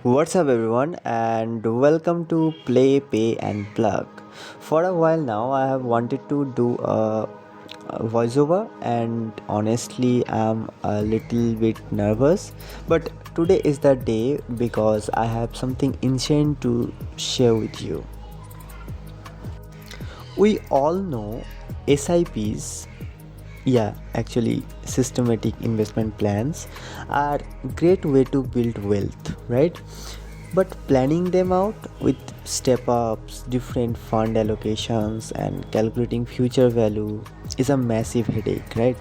What's up, everyone, and welcome to Play, Pay, and Plug. For a while now, I have wanted to do a voiceover, and honestly, I'm a little bit nervous. But today is the day because I have something insane to share with you. We all know SIPs, yeah, actually, systematic investment plans are great way to build wealth, right? But planning them out with step ups, different fund allocations, and calculating future value is a massive headache, right?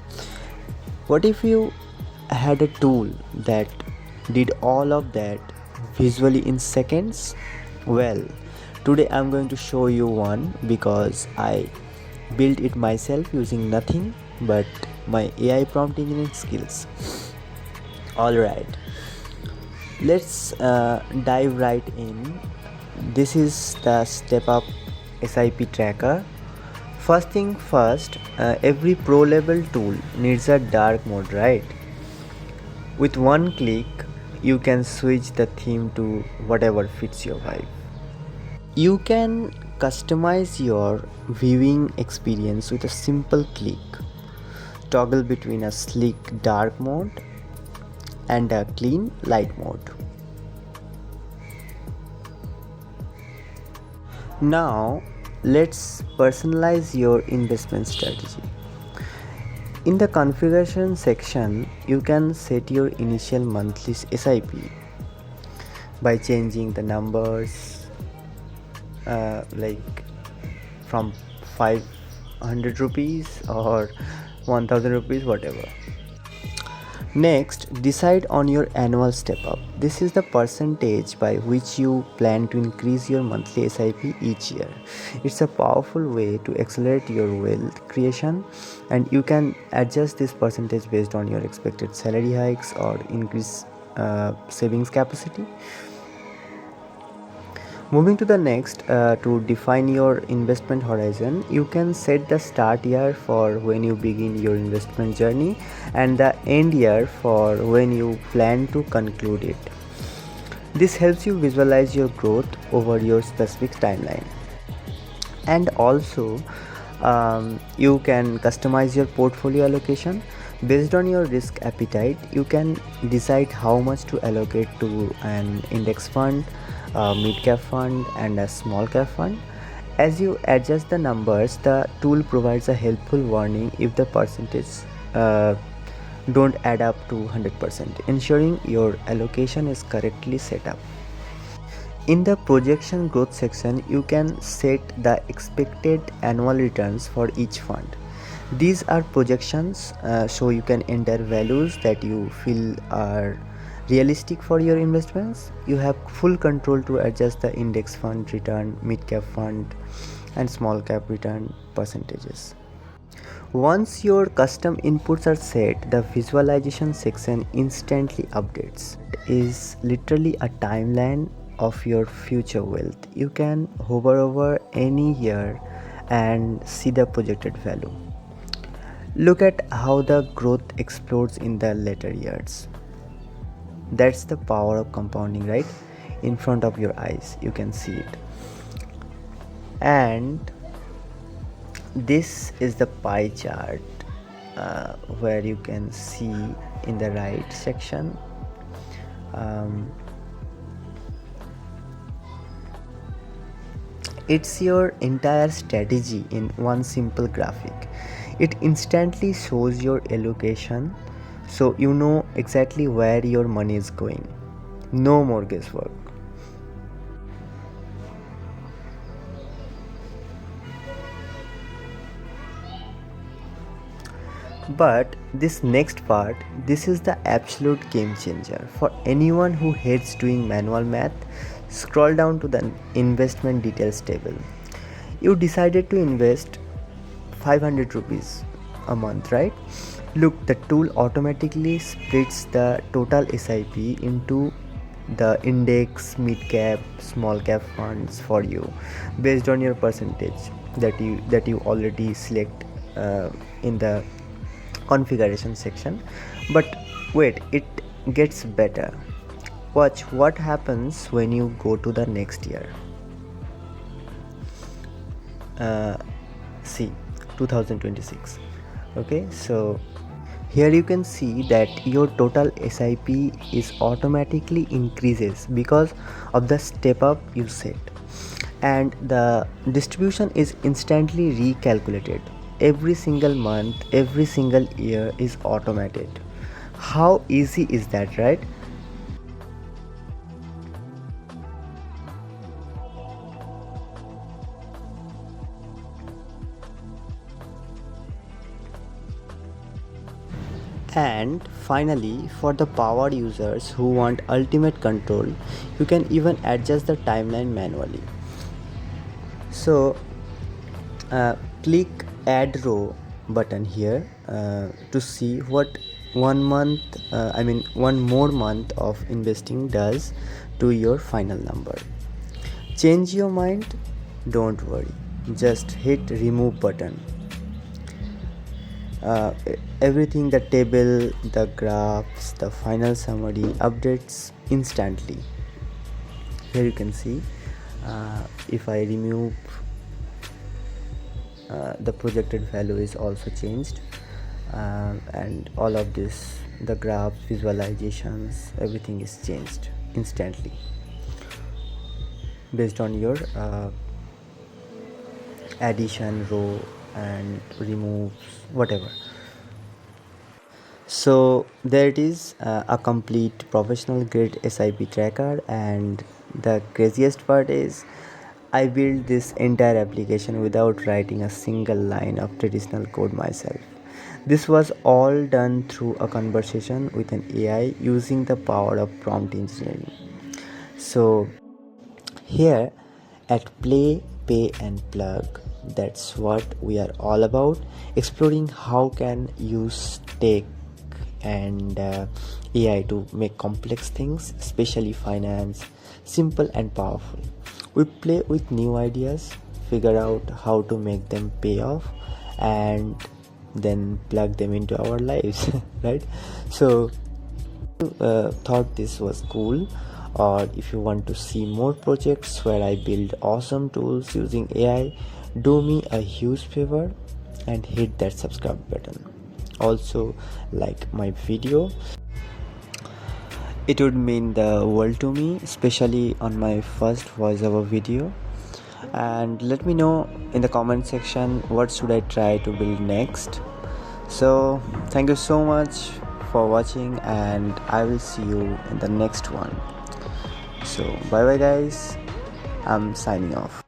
What if you had a tool that did all of that visually in seconds? Well, today I'm going to show you one because I built it myself using nothing but my AI prompt engineering skills. Alright, let's dive right in. This is the StepUp SIP tracker. First thing first, every pro level tool needs a dark mode, right? With one click, you can switch the theme to whatever fits your vibe. You can customize your viewing experience with a simple click. Toggle between a sleek dark mode and a clean light mode. Now, let's personalize your investment strategy. In the configuration section, you can set your initial monthly SIP by changing the numbers like from 500 rupees or 1000 rupees, whatever. Next, decide on your annual step up. This is the percentage by which you plan to increase your monthly SIP each year. It's a powerful way to accelerate your wealth creation, and you can adjust this percentage based on your expected salary hikes or increase savings capacity. Moving to the next, to define your investment horizon, you can set the start year for when you begin your investment journey and the end year for when you plan to conclude it. This helps you visualize your growth over your specific timeline. And also, you can customize your portfolio allocation based on your risk appetite. You can decide how much to allocate to an index fund, a mid cap fund, and a small cap fund. As you adjust the numbers, the tool provides a helpful warning if the percentage uh, don't add up to 100%, ensuring your allocation is correctly set up. In the projection growth section, you can set the expected annual returns for each fund. These are projections, so you can enter values that you feel are realistic for your investments. You have full control to adjust the index fund return, mid cap fund, and small cap return percentages. Once your custom inputs are set, the visualization section instantly updates. It is literally a timeline of your future wealth. You can hover over any year and see the projected value. Look at how the growth explodes in the later years. That's the power of compounding, right? In front of your eyes, you can see it. And this is the pie chart where you can see in the right section. It's your entire strategy in one simple graphic. It instantly shows your allocation, so you know exactly where your money is going. No more guesswork. But this next part, this is the absolute game changer. For anyone who hates doing manual math, scroll down to the investment details table. You decided to invest 500 rupees a month, right? Look, the tool automatically splits the total SIP into the index, mid cap, small cap funds for you based on your percentage that you already select in the configuration section. But wait, it gets better. Watch what happens when you go to the next year. See, 2026. Okay, so here you can see that your total SIP is automatically increases because of the step up you set, and the distribution is instantly recalculated. Every single month, every single year is automated. How easy is that, right? And finally, for the power users who want ultimate control, you can even adjust the timeline manually. So click add row button here to see what 1 month, one more month of investing does to your final number. Change your mind? Don't worry, just hit remove button. uh, Everything, the table, the graphs, the final summary updates instantly. Here you can see, if I remove, the projected value is also changed, and all of this, the graphs, visualizations, everything is changed instantly based on your addition row and removes, whatever. So there it is, a complete professional grade SIP tracker. And the craziest part is, I built this entire application without writing a single line of traditional code myself. This was all done through a conversation with an AI using the power of prompt engineering. So here at Play, Pay and Plug, that's what we are all about, exploring how can use tech and AI to make complex things, especially finance, simple and powerful. We play with new ideas, figure out how to make them pay off, and then plug them into our lives, right? So thought this was cool, or if you want to see more projects where I build awesome tools using AI, do me a huge favor and hit that subscribe button. Also, like my video, it would mean the world to me, especially on my first voiceover video. And let me know in the comment section what should I try to build next. So thank you so much for watching, and I will see you in the next one. So bye bye guys, I'm signing off.